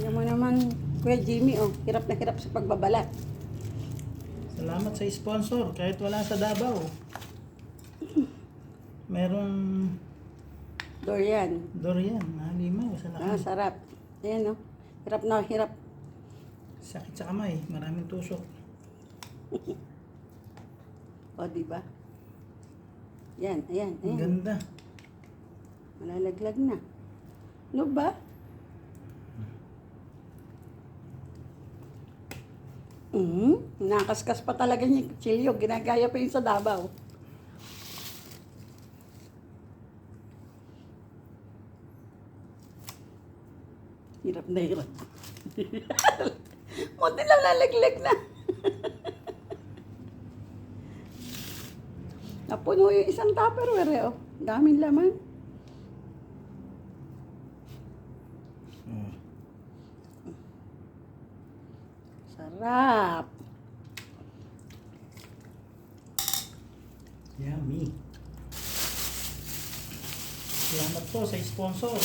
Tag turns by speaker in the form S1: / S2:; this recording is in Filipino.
S1: Tingnan mo naman, Kuya Jimmy, oh. Hirap na hirap sa pagbabalat.
S2: Salamat sa sponsor. Kahit wala sa Davao. Merong
S1: Dorian.
S2: durian. Halimaw sa
S1: Ah,
S2: laki.
S1: sarap. Ayan, oh. Hirap na hirap.
S2: Sakit sa kamay. Maraming tusok.
S1: O, diba? Yan, ayan,
S2: Ang
S1: ayan.
S2: ganda.
S1: Malalaglag na. Ano ba? Nakaskas pa talaga niya yung kutsilyo. Ginagaya pa yung sa Davao. Hirap na hirap. Munti lang nalaglag na. Napuno yung isang tupperware, oh. Daming laman.
S2: Oh.
S1: Sarap.
S2: Yummy. Salamat po sa sponsor.